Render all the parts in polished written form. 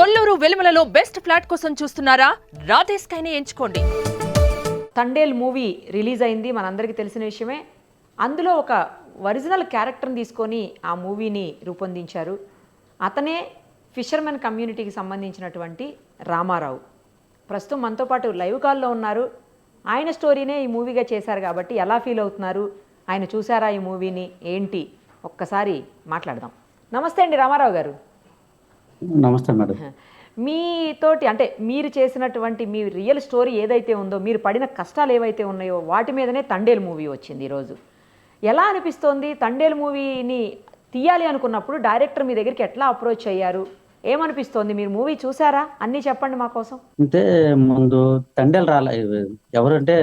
Kolluru వెలుమలలో best flat కోసం చూస్తున్నారా? రాధే స్కైనే ఎంచుకోండి. తండేల్ మూవీ రిలీజ్ అయింది, మనందరికీ తెలిసిన విషయమే. అందులో ఒక ఒరిజినల్ క్యారెక్టర్ని తీసుకొని ఆ మూవీని రూపొందించారు. అతనే ఫిషర్మెన్ కమ్యూనిటీకి సంబంధించినటువంటి రామారావు. ప్రస్తుతం మనతో పాటు లైవ్ కాల్లో ఉన్నారు. ఆయన స్టోరీనే ఈ మూవీగా చేశారు కాబట్టి ఎలా ఫీల్ అవుతున్నారు, ఆయన చూసారా ఈ మూవీని, ఏంటి ఒక్కసారి మాట్లాడదాం. నమస్తే అండి రామారావు గారు. నమస్తే మేడం. మీతోటి అంటే మీరు చేసినటువంటి మీ రియల్ స్టోరీ ఏదైతే ఉందో, మీరు పడిన కష్టాలు ఏవైతే ఉన్నాయో వాటి మీదనే తండేల్ మూవీ వచ్చింది ఈరోజు. ఎలా అనిపిస్తోంది? తండేల్ మూవీని తీయాలి అనుకున్నప్పుడు డైరెక్టర్ మీ దగ్గరికి ఎట్లా అప్రోచ్ అయ్యారు? ఏమనిపిస్తోంది? మీరు మూవీ చూసారా? అన్నీ చెప్పండి మా కోసం. అంటే ముందు తండేలు రాలేదు, ఎవరంటే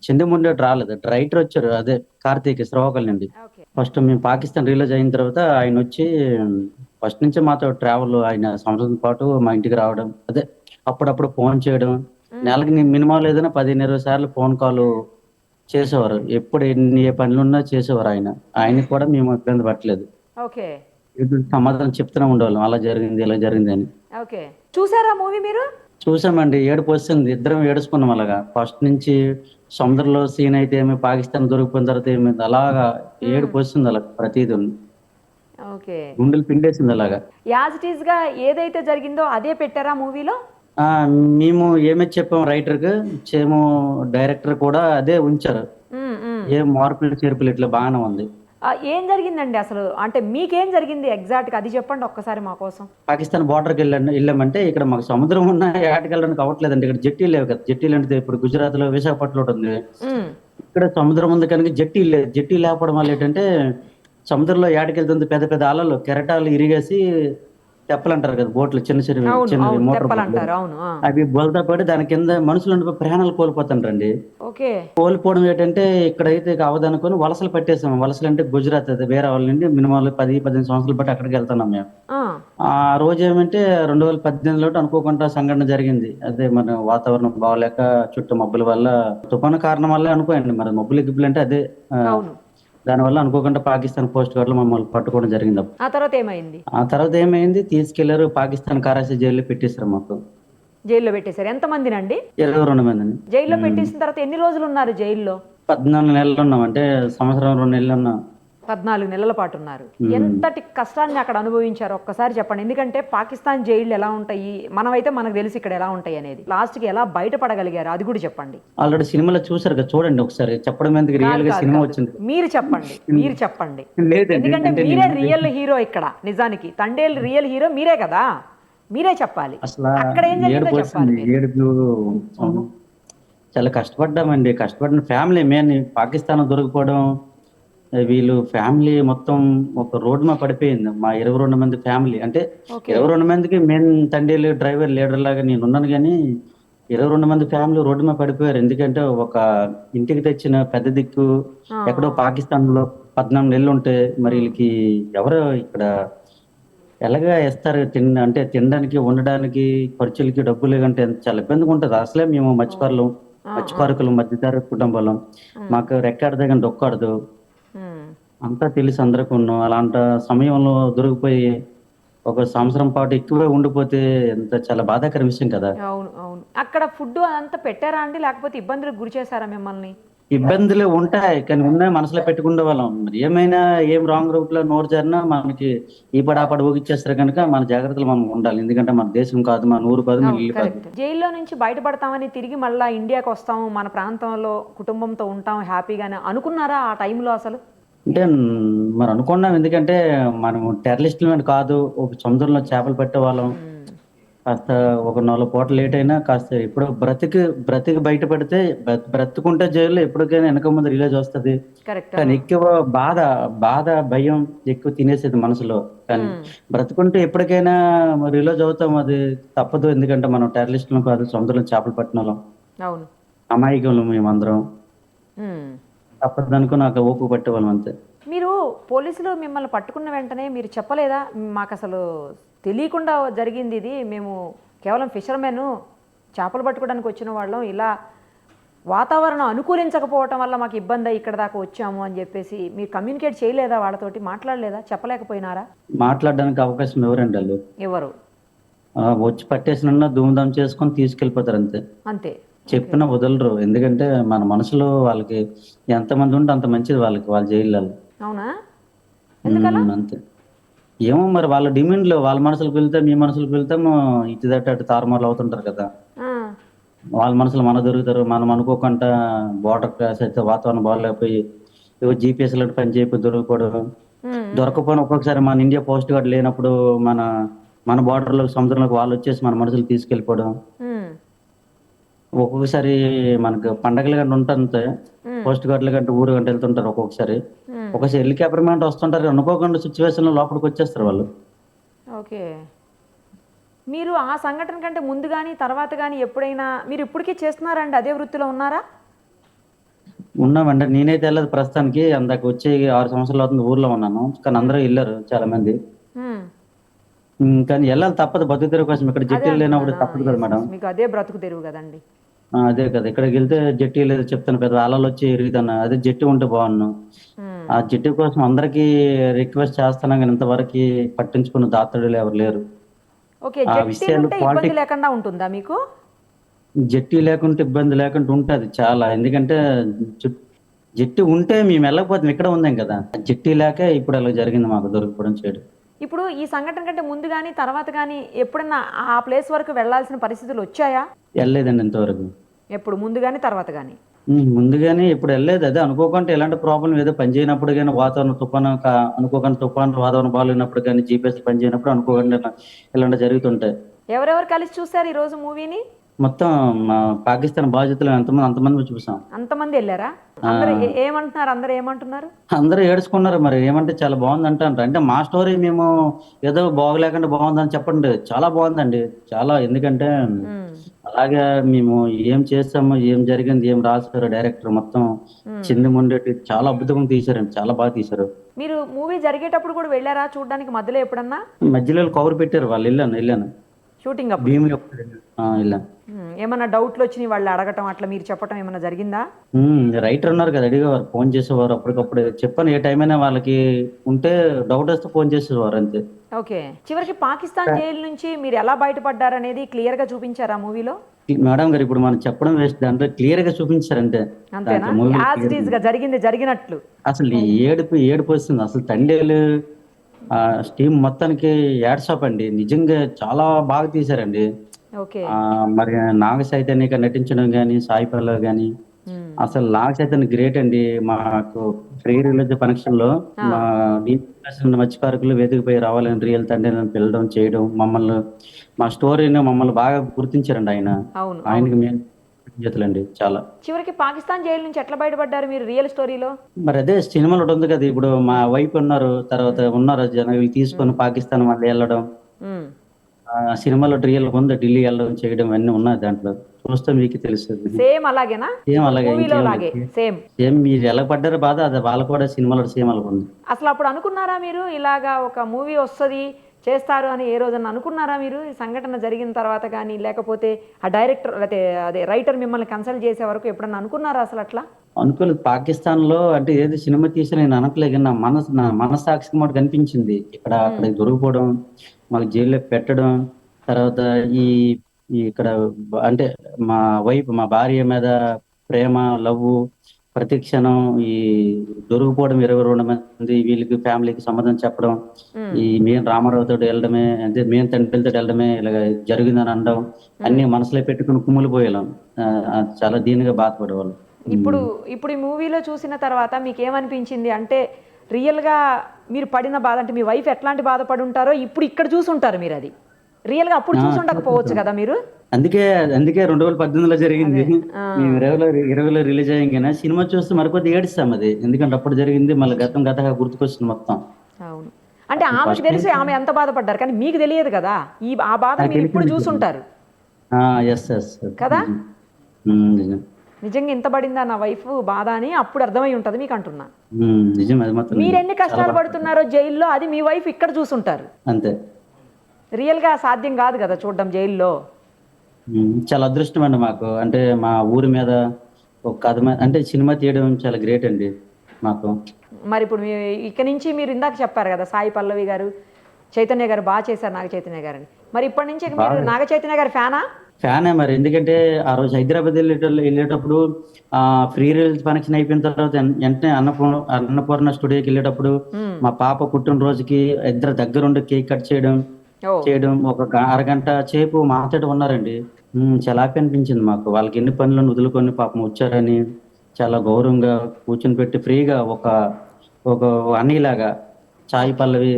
చిందముండేటి రాలేదు, రైటర్ వచ్చారు, అదే కార్తీక్ శ్రీకాకుళం నుండి. ఓకే. ఫస్ట్ మేము పాకిస్తాన్ రిలీజ్ అయిన తర్వాత ఆయన వచ్చి ఫస్ట్ నుంచి మాతో ట్రావెల్, ఆయన సంవత్సరం పాటు మా ఇంటికి రావడం, అదే అప్పుడప్పుడు ఫోన్ చేయడం, నెలకి మినిమం లేదన్నా 15-20 సార్లు ఫోన్ కాల్ చేసేవారు. ఎప్పుడు ఏ పనులున్నా చేసేవారు. ఆయనకి కూడా మేము ఇబ్బంది పట్టలేదు, ఓకే సమాధానం చెప్తూనే ఉండేవాళ్ళం, అలా జరిగింది ఇలా జరిగింది అని. ఓకే. చూసారా మూవీ మీరు? చూసామండి, ఏడుపు వస్తుంది, ఇద్దరం ఏడుచుకున్నాం అలాగా. ఫస్ట్ నుంచి సముద్రంలో సీన్ అయితే ఏమి, పాకిస్తాన్ దొరికిపోయిన తర్వాత ఏమి, అలాగా ఏడుపు వస్తుంది అలా ప్రతిదీ, ఓకే. గుండెలు పిండేసింది అలాగా. యాజ్ ఇట్ ఈస్ గా ఏదైతే జరిగిందో అదే పెట్టారా మూవీలో? ఆ మేము ఏమే చెప్పాం రైటర్ కి, సేమ్ డైరెక్టర్ కూడా అదే ఉంచారు. ఏ మార్పులు చేర్పులు ఇట్లా బాగానే ఉంది. ఏం జరిగిందండి అసలు? అంటే మీకేం జరిగింది ఎగ్జాక్ట్గా అది చెప్పండి ఒక్కసారి మా కోసం. పాకిస్తాన్ బార్డర్కి వెళ్ళామంటే ఇక్కడ మాకు సముద్రం ఉన్న ఏటకి వెళ్ళడానికి అవ్వట్లేదండి. ఇక్కడ జట్టీలు లేవు కదా, జట్టీలు అంటే ఇప్పుడు గుజరాత్ లో విశాఖపట్నం ఉంది, ఇక్కడ సముద్రం ఉంది కనుక జట్టీ లేదు. జట్టీ లేకపోవడం వల్ల ఏంటంటే సముద్రంలో ఏటకెళ్తుంది పెద్ద పెద్ద అలలు, కెరటాలు ఇరిగేసి తెప్పలు అంటారు కదా, బోట్లు చిన్న చిన్న మోటార్ బోట్లు, అవి బోల్తా పడి దాని కింద మనుషులు ప్రాణాలు కోల్పోతుంటారండి. ఓకే. కోల్పోవడం ఏంటంటే ఇక్కడైతే అవదనుకొని వలసలు పట్టేసాం. వలసలు అంటే గుజరాత్, అది వేరే వాళ్ళ నుండి మినిమం 10-15 సంవత్సరాలు బట్టి అక్కడికి వెళ్తున్నాం మేము. ఆ రోజు ఏమంటే 2018లో అనుకోకుండా సంఘటన జరిగింది. అదే మన వాతావరణం బాగోలేక చుట్టూ మబ్బుల వల్ల, తుఫాను కారణం వల్ల అనుకోండి, మరి మబ్బులు గిబ్బులు అంటే అదే దానివల్ల అనుకోకుండా పాకిస్తాన్ పోస్ట్ గార్డ్ లో మమ్మల్ని పట్టుకోవడం జరిగింది. ఆ తర్వాత ఏమైంది? ఆ తర్వాత ఏమైంది, తీసుకెళ్లారు పాకిస్తాన్ కరాచీ జైల్లో పెట్టేశారు. మాకు జైల్లో పెట్టేశారు. ఎంత మందినండి? 22 మందిని జైల్లో పెట్టేసిన తర్వాత ఎన్ని రోజులు ఉన్నారు జైల్లో? 14 నెలలు ఉన్నాం, అంటే సంవత్సరం 2 నెలలు ఉన్నాం. 14 నెలల పాటు ఉన్నారు. ఎంతటి కష్టాన్ని అక్కడ అనుభవించారు ఒక్కసారి చెప్పండి. ఎందుకంటే పాకిస్తాన్ జైళ్ళు ఎలా ఉంటాయి, మనమైతే మనకు తెలిసి ఇక్కడ ఎలా ఉంటాయి అనేది. లాస్ట్ కి ఎలా బయటపడగలిగారు అది కూడా చెప్పండి. ఆల్రెడీ సినిమాలో చూసారు కదా, చూడండి ఒకసారి. చెప్పడం ఎందుకు, రియల్ గా సినిమా వచ్చింది. మీరు చెప్పండి, మీరు చెప్పండి. లేదండి, ఎందుకంటే మీరే రియల్ హీరో ఇక్కడ. నిజానికి తండేల్ రియల్ హీరో మీరే కదా, మీరే చెప్పాలి. అసలు అక్కడ ఏం జరిగిందో చెప్పాలి. ఏడుపు చాలా కష్టపడ్డామండి. కష్టపడిన ఫ్యామిలీ మెయిన్, పాకిస్తాన్ దొరికిపోవడం, వీళ్ళు ఫ్యామిలీ మొత్తం ఒక రోడ్ మా పడిపోయింది. మా 22 మంది ఫ్యామిలీ, అంటే 22 మందికి మెయిన్ తండ్రి డ్రైవర్ లీడర్ లాగా నేను ఉన్నాను, కానీ 22 మంది ఫ్యామిలీ రోడ్డు మీద పడిపోయారు. ఎందుకంటే ఒక ఇంటికి తెచ్చిన పెద్ద దిక్కు ఎక్కడో పాకిస్తాన్ లో 14 నెలలు ఉంటే, మరి వీళ్ళకి ఎవరో ఇక్కడ ఎలాగా ఇస్తారు, అంటే తినడానికి ఉండడానికి ఖర్చులకి డబ్బులు కంటే చాలా ఇబ్బందిగా ఉంటుంది. అసలే మేము మత్స్యకారుకులు మధ్యతరగతి కుటుంబాలం, మాకు రెక్కాడదు డొక్కాడదు, అంతా తెలిసి అందరికి ఉన్నాం. అలాంటి సమయంలో దొరికిపోయి ఒక సంవత్సరం పాటు ఎక్కువే ఉండిపోతే ఎంత చాలా బాధాకర విషయం కదా. అవును అవును. అక్కడ ఫుడ్ అదంతా పెట్టారా అండి, లేకపోతే ఇబ్బందులకు గురి చేశారా మిమ్మల్ని? ఇబ్బందులు ఉంటాయి, కానీ ఉన్నాయి మనసులో పెట్టుకునే వాళ్ళం. మరి ఏమైనా ఏం రాంగ్ రూట్ లో నోరు జరినా మనకి ఈ పడాపడ ఊగిచ్చేస్తారు కనుక మన జాగ్రత్తలు మనం ఉండాలి. ఎందుకంటే మన దేశం కాదు, మన ఊరు కాదు, మన ఇల్లు కాదు. జైల్లో నుంచి బయటపడతామని తిరిగి మళ్ళీ ఇండియాకి వస్తాము, మన ప్రాంతంలో కుటుంబంతో ఉంటాం హ్యాపీగానే అనుకున్నారా ఆ టైంలో అసలు? అంటే మరి అనుకున్నాం, ఎందుకంటే మనం టెర్రరిస్టులు కాదు, ఒక సముద్రంలో చేపలు పెట్టే వాళ్ళం. కాస్త ఒక 4 పూట లేట్ అయినా కాస్త ఇప్పుడు బ్రతికి బయటపడితే, బ్రతుకుంటే జైల్లో ఎప్పటికైనా వెనక ముందు రిలీజ్ వస్తుంది. కానీ ఎక్కువ బాధ భయం ఎక్కువ తినేసేది మనసులో. కానీ బ్రతుకుంటే ఎప్పటికైనా రిలీజ్ అవుతాం, అది తప్పదు. ఎందుకంటే మనం టెర్రరిస్టులు కాదు, సముద్రంలో చేపలు పట్టిన వాళ్ళం, అమాయకులు మేమందరం. తప్పదనుకో నాకు ఓపు పట్టేవాళ్ళం అంతే. మీరు పోలీసులు మిమ్మల్ని పట్టుకున్న వెంటనే మీరు చెప్పలేదా, మాకు అసలు తెలియకుండా జరిగింది ఇది, మేము కేవలం ఫిషర్మెన్ చేపలు పట్టుకోవడానికి వచ్చిన వాళ్ళం, ఇలా వాతావరణం అనుకూలించకపోవటం వల్ల మాకు ఇబ్బంది ఇక్కడ దాకా వచ్చాము అని చెప్పేసి మీరు కమ్యూనికేట్ చేయలేదా? వాళ్ళతోటి మాట్లాడలేదా? చెప్పలేకపోయినారా? మాట్లాడడానికి అవకాశం ఎవరండి వాళ్ళు? ఎవరు? వచ్చి పట్టేసిన ధూమ్ధాం చేసుకొని తీసుకెళ్ళిపోతారు అంతే. అంతే. చెప్పినా వదలరు. ఎందుకంటే మన మనసులో వాళ్ళకి ఎంతమంది ఉంటే అంత మంచిది వాళ్ళకి, వాళ్ళ జైళ్ళలో. అవునా? ఎందుకలా? అంతే. ఏమో మరి వాళ్ళ డిమాండ్‌లు వాళ్ళ మనసులకు వెళ్తే, మీ మనసులకు వెళ్తాము ఇటు దట్టు అటు తారుమార్లు అవుతుంటారు కదా! ఆ! వాళ్ళ మనసులో మన దొరుకుతారు. మనం అనుకోకుండా బోర్డర్ క్రాస్ అయితే వాతావరణం బాగోలేకపోయి ఏవో జీపీఎస్ లాంటి పని చేయకపోయి దొరికిపోవడం. హ్మ్. దొరకకపోయినా ఒక్కొక్కసారి మన ఇండియా పోస్ట్ గార్డ్ లేనప్పుడు మన మన బోర్డర్‌లోకి సముద్రంలోకి వాళ్ళొచ్చేసి మన మనుషులు తీసుకెళ్ళిపోవడం. హ్మ్. ఒక్కొక్కసారి మనకు పండగలు గంట ఉంటంతే హ్మ్. పోస్ట్ గార్డ్‌లు గంట ఊరు గంట వెళ్తుంటారు ఒక్కొక్కసారి. హ్మ్. ఒక్కోసారి హెలికాప్టర్ మీద వస్తుంటారు. అనుకోకుండా సిట్యుయేషన్‌లో లోపలికొచ్చేస్తారు వాళ్ళు. ఓకే. మీరు ఆ సంఘటన కంటే ముందు గాని, తర్వాత గాని ఎప్పుడైనా మీరు ఇప్పటికి చేస్తున్నారండి? అదే వృత్తిలో ఉన్నారా? ఉన్నామండి. నేనైతే ఎళ్ళలేదు ప్రస్తుతానికి. అందాక వచ్చి 6 సంవత్సరాలు అవుతుంది ఊర్లో ఉన్నాను. కానీ అందరూ ఎళ్లారు చాలా మంది. హ్మ్. కానీ ఎళ్ళాలి తప్పదు బతుకుతెరువు కోసం. ఇక్కడ అదే జట్టీలు లేనప్పుడు అంటున్నాను. తప్పదు కదా యెస్. మేడం. యెస్. మీకు అదే బ్రతుకు తెరువు గదండీ! అదే కదా! ఇక్కడికెళ్తే జెట్టి లేదు చెప్తాను పెద్ద అలలొచ్చి ఇరుగుతాను. అదే జెట్టి ఉంటే బావున్ను. హ్మ్. ఆ జెట్టి కోసం అందరికీ రిక్వెస్ట్ చేస్తున్నాం గానీ ఇంతవరకి పట్టించుకున్న దాతడులు ఎవరు లేరు. ఓకే. ఆ విషయాలు జట్టీలుంటే ఇబ్బంది లేకుండా ఉంటుందా మీకు? జెట్టి లేకుంటే ఇబ్బంది లేకుండా ఉంటది చాలా. ఎందుకంటే జు జెట్టి ఉంటే మేమెళ్ళకపోతుం ఇక్కడే ఉన్నాం కదా! జెట్టి లేకే ఇప్పుడు అలా జరిగింది మాకు దొరికిపోవడం చేయడం. ఇప్పుడు ఈ సంఘటన కంటే ముందు గాని, తర్వాత గాని ఎప్పుడన్నా ఆ ప్లేస్ వరకు వెళ్ళాల్సిన పరిస్థితులొచ్చాయా? ఎళ్ళలేదండి ఇంతవరకు. ఎప్పుడు ముందు గాని, తర్వాత గాని? ముందుగానే ఎప్పుడెళ్ళలేదు. అదే అనుకోకుండా ఎలాంటి ప్రాబ్లమ్ ఏదో పని చేయనప్పుడు గాని, వాతావరణం తుఫాను అనుకోకుండా తుఫాను వాతావరణం బాలేనప్పుడు గాని, జీపీఎస్ పని చేయనప్పుడు అనుకోకుండా ఇలాంటివి జరుగుతుంటాయి. ఎవరెవరు కలిసి చూసారు ఈరోజు మూవీని? మొత్తం మా పాకిస్తాన్ బాధితులు ఎంతమంది అంతమంది చూసాం. అంతమంది ఎళ్లారా? ఆ! అందరూ ఏమంటున్నారు? అందరూ ఏమంటున్నారు? అందరూ ఏడుచుకున్నారు మరి. ఏమంటే చాలా బావుందంటాండ్రు. అంటే మా స్టోరీ మేము ఏదో బాగోలేకుండా బావుందని చెప్పండి. చాలా బావుందండి. చాలా ఎందుకంటే హ్మ్. అలాగా మేము ఏం చేసామో, ఏం జరిగింది, ఏం రాసారో డైరెక్టర్ మొత్తం హ్మ్. చిందిముండేటి చాలా అద్భుతంగా తీశారండి. చాలా బాగా తీశారు. మీరు మూవీ జరిగేటప్పుడు కూడా వెళ్లారా చూడ్డానికి మధ్యలో ఎప్పుడన్నా? మధ్యలో కవర్ పెట్టారు వాళ్ళు. ఎళ్ళాను. షూటింగ్ అప్పుడు? భీముని ఒక్కసారి ఎళ్ళాను. ఏమన్నా డౌట్‌లొచ్చినియి వాళ్ళు అడగటం అట్లా మీరు చెప్పటం ఏమన్నా జరిగిందా? రైటర్ ఉన్నారు కదా! అడిగేవారు. ఫోను చేసేవారు అప్పటికప్పుడు. చెప్పాను ఏ టైమైనా వాళ్ళకి ఉంటే డౌటొస్తే ఫోను చేసేవారు అంతే. ఓకే. చివరికి పాకిస్తాన్ జైలు నుంచి మీరు ఎలా బయటపడ్డారనేది క్లియర్‌గా చూపించారా మూవీలో? మేడం గారు ఇప్పుడు మనం చెప్పడం వేస్ట్. దాంట్లో క్లియర్‌గా చూపించారంతే. అంతేనా? దాంట్లో మూవీలో యాజ్ ఇట్ క్లియర్‌గా. ఈస్‌గా జరిగింది జరిగినట్లు. అసలు ఏడుపొస్తుంది. అసలు తండేలు టీమ్ మొత్తానికి హ్యాట్స్ ఆఫ్ అండి. నిజంగా చాలా బాగా తీశారండి. ఓకే. మరి నాగ చైతన్యగా నటించడం గాని, సాయి పల్లవి గాని, హ్మ్. అసలు నాగ చైతన్య గ్రేట్ అండి. మాకు ఫ్రీ రిలీజ్ ఫంక్షన్‌లో ఆ! మా డీప్ మత్స్యకారుకులు వేదికపై రావాలని రియల్ తండ్రిని పిలవడం, చేయడం మా స్టోరీని మమ్మల్ని బాగా గుర్తించారండి ఆయన. అవును. అవును. ఆయనకి మేము కృతజ్ఞతలండి చాలా. చివరికి పాకిస్తాన్ జైలు నుంచి ఎట్లా బయటపడ్డారు మీరు రియల్ స్టోరీలో? మరి అదే సినిమాలో ఒకటి ఉంది కదా! ఇప్పుడు మా వైఫ్ ఉన్నారు. తర్వాత ఉన్నారు జనం వీళ్ళు తీసుకొని హ్మ్. పాకిస్తాన్ మళ్ళీ ఎళ్ళడం. హ్మ్. సినిమాలో రియల్‌గా ఉంది. ఢిల్లీ ఎళ్ళడం, చేయడం అన్నీ ఉన్నాయి దాంట్లో. చూస్తే మీకే తెలుస్తది. సేమ్ అలాగేనా? సేమ్ ఇప్పుడు అలాగే మూవీలో ఇంకేం లాగే లేదు. సేమ్. సేమ్ మీరు ఎలా పడ్డారో బాధ అది వాళ్ళకి కూడా సినిమాలో సేమ్ అలాగుంది. అసలప్పుడు అనుకున్నారా మీరు? ఇలాగా ఒక మూవీ వస్తది, చేస్తారు అని ఏ రోజన్నా అనుకున్నారా మీరు? ఈ సంఘటన జరిగిన తర్వాత గానీ, లేకపోతే ఆ డైరెక్టర్ లేతే అదే రైటర్ మిమ్మల్ని కన్సల్ట్ చేసే వరకు ఎప్పుడన్నా అనుకున్నారా అసలట్లా? అనుకోలేదు పాకిస్తాన్‌లో అంటే ఏది సినిమా తీసి నేను అనట్లే గాని నా మనస్సాక్షికి మటుకు అనిపించింది. అక్కడ హ్మ్. దొరికిపోవడం, మాకు జైల్‌లో పెట్టడం, తర్వాత ఈ ఈ ఇక్కడ అంటే మా భార్య మీద ప్రేమ, లవ్వు ప్రతి క్షణం ఈ దొరికిపోవడం 22 మంది వీళ్ళకి ఫ్యామిలీకి సంబంధం చెప్పడం. హ్మ్. మేము రామారావుతోటి ఎళ్ళడమే అంటే మేము తండ్రితోటి ఎళ్ళడమే ఇలాగ జరిగిందని అనడం. హ్మ్. అన్నీ మనసులో పెట్టుకొని కుమిలిపోయేవాళ్ళం. చాలా దీనిగా బాధపడేవాళ్ళం. ఇప్పుడు, హ్మ్. ఇప్పుడు ఈ మూవీలో చూసిన తర్వాత మీకేమనిపించింది? అంటే రియల్‌గా మీరు పడిన బాధ అంటే మీ వైఫ్ ఎట్లాంటి బాధపడుంటారో ఇప్పుడు ఇక్కడ చూసుంటారు మీరది. రియల్‌గా అప్పుడు ఆ! చూసుండకపోవచ్చు చూసుంటాం. కదా మీరు? అందుకే, అందుకే 2018లో జరిగింది. అదే. ఆ! మేము 20లో రిలీజ్ అయ్యంగానే సినిమా చూస్తే మరి కొద్దిగా ఏడుస్తాం అది. ఎందుకంటే అప్పుడు జరిగింది మళ్ళీ గతంగా గుర్తుకొస్తుంది మొత్తం. అవును. అంటే అప్పుడు ఆమెకు ఫస్ట్ తెలుసు నుంచి ఆమె ఎంత బాధపడ్డారు. కానీ మీకు తెలియదు కదా! ఆ బాధను నాకు మీరిప్పుడు తెలిసింది. చూసుంటారు. ఆ! యెస్. యెస్. కదా! నిజం. నిజం. నిజంగా ఇంత పడిందా నా వైఫ్ బాధ అని అప్పుడు అర్థమై ఉంటది మీకంటున్నా. నిజం. అది మాత్రం నిజం. మీరెన్ని చాలా కష్టాలు బాధపడ్డాను. పడుతున్నారో జైల్‌లో అది మీ వైఫ్ ఇక్కడ చూసుంటారు. అంతే. రియల్‌గా సాధ్యం కాదు కదా చూడడం జైల్‌లో. చాలా అదృష్టమండి మాకు. అంటే మా ఊరి మీద ఒక కథ అంటే సినిమా తీయడం చాలా గ్రేట్ అండి మాకు. మరిప్పుడు ఇక నుంచి మీరు ఇందాక చెప్పారు కదా! సాయి పల్లవి గారు చైతన్య గారు బాగా చేశారు, నాగ చైతన్య గారని. మరి ఇప్పటి నుంచి ఇక మీరు నాగ చైతన్య గారి ఫ్యానా? ఫ్యానే మరి, ఎందుకంటే ఆ రోజు హైదరాబాద్ వెళ్ళేటప్పుడు ఫ్రీ రిలీజ్ ఫంక్షన్ అయిపోయిన తర్వాత వెంటనే అన్నపూర్ణ స్టూడియోకి వెళ్ళేటప్పుడు మా పాప పుట్టినరోజుకి ఇద్దరు దగ్గరుండి కేక్ కట్ చేయడం ఒక అరగంట సేపు మాట్లాడి ఉన్నారండి. చాలా హ్యాపీ అనిపించింది మాకు. వాళ్ళకి ఎన్ని పనులను వదులుకొని పాపం వచ్చారని చాలా గౌరవంగా కూర్చొని పెట్టి ఫ్రీగా ఒక ఒక అన్నీలాగా చాయ్ పల్లవి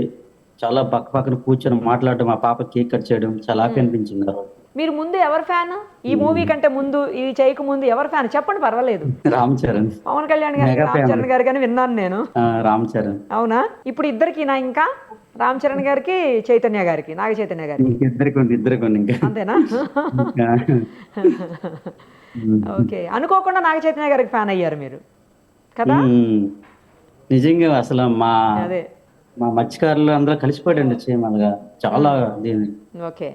చాలా పక్కన కూర్చొని మాట్లాడడం, మా పాప కేక్ కట్ చేయడం చాలా హ్యాపీ అనిపించింది ఆ రోజు. మీరు ముందు ఎవరు ఫ్యాన్? ఈ మూవీ కంటే ముందు, ఇది చేయక ముందు ఎవరు ఫ్యాన్ చెప్పండి, పర్వాలేదు. రామ్ చరణ్. పవన్ కళ్యాణ్ గారు, రామ్ చరణ్ గారు కానీ విన్నాను నేను. రామ్ చరణ్. అవునా? ఇప్పుడు ఇద్దరికి నా ఇంకా రామ్ చరణ్ గారికి, చైతన్య గారికి, నాగ చైతన్య గారికి ఇద్దరికి ఇంకా అంతేనా? ఓకే, అనుకోకుండా నాగ చైతన్య గారికి ఫ్యాన్ అయ్యారు మీరు కదా? నిజంగా అసలు అదే మా మత్స్యకారులు అందరూ కలిసిపోయాడండి చీమలుగా చాలా దీన్ని. Okay,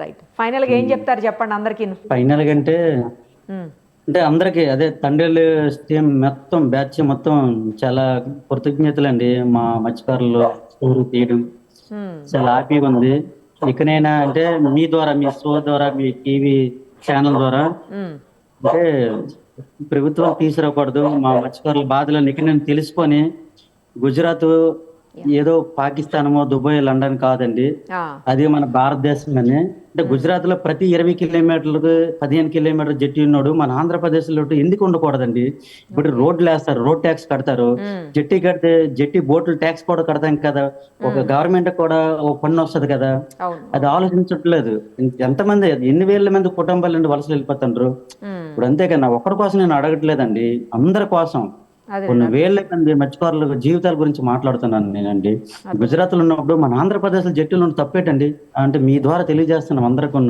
right. ఫైనల్ గా ఏం చెప్తారు చెప్పండి అందరికి? ఫైనల్ గా అంటే అందరికి అదే తండ్రిలు టీం మొత్తం బ్యాచ్ మొత్తం చాలా కృతజ్ఞతలండి. మా మత్స్యకారులు స్టోరీ తీయడం చాలా హ్యాపీగా ఉంది. ఇకనైనా అంటే మీ ద్వారా, మీ షో ద్వారా, మీ టీవీ ఛానల్ ద్వారా అంటే ప్రభుత్వం తీసుకురాకూడదు, మా మత్స్యకారుల బాధలను ఇక నేను తెలుసుకొని గుజరాత్ ఏదో పాకిస్తానమో దుబాయ్ లండన్ కాదండి, అది మన భారతదేశం అని. అంటే గుజరాత్ లో ప్రతి 20 కిలోమీటర్లకు 15 కిలోమీటర్ జట్టి ఉన్నాడు, మన ఆంధ్రప్రదేశ్ లో ఎందుకు ఉండకూడదండి? ఇప్పుడు రోడ్లు వేస్తారు, రోడ్ ట్యాక్స్ కడతారు, జట్టి కడితే జట్టి బోట్లు ట్యాక్స్ కూడా కడతాం కదా, ఒక గవర్నమెంట్ కూడా ఒక పన్ను వస్తుంది కదా, అది ఆలోచించట్లేదు. ఎంతమంది ఎన్ని వేల మంది కుటుంబాల నుండి వలసలు వెళ్ళిపోతుండ్రు ఇప్పుడు. అంతేకన్నా ఒక్కడి కోసం నేను అడగట్లేదండి, అందరి కోసం. కొన్ని వేల మంది మత్స్యకారుల జీవితాల గురించి మాట్లాడుతున్నాను నేనండి. గుజరాత్ లో ఉన్నప్పుడు మన ఆంధ్రప్రదేశ్ లో జట్టులు తప్పేటండి అంటే మీ ద్వారా తెలియజేస్తున్నాం అందరికీ.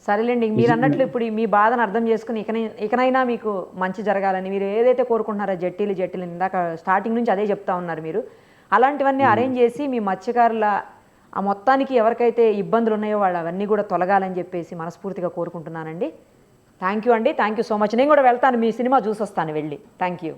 సరేలేండి, మీరు అన్నట్లు ఇప్పుడు మీ బాధను అర్థం చేసుకుని ఇకనైనా మీకు మంచి జరగాలని మీరు ఏదైతే కోరుకుంటున్నారో, జట్టీలు ఇందాక స్టార్టింగ్ నుంచి అదే చెప్తా ఉన్నారు మీరు, అలాంటివన్నీ అరేంజ్ చేసి మీ మత్స్యకారుల ఆ మొత్తానికి ఎవరికైతే ఇబ్బందులు ఉన్నాయో వాళ్ళు అవన్నీ కూడా తొలగాలని చెప్పేసి మనస్ఫూర్తిగా కోరుకుంటున్నానండి. థ్యాంక్ యూ అండి, థ్యాంక్ యూ సో మచ్. నేను కూడా వెళ్తాను, మీ సినిమా చూసి వస్తాను వెళ్ళి. Thank you.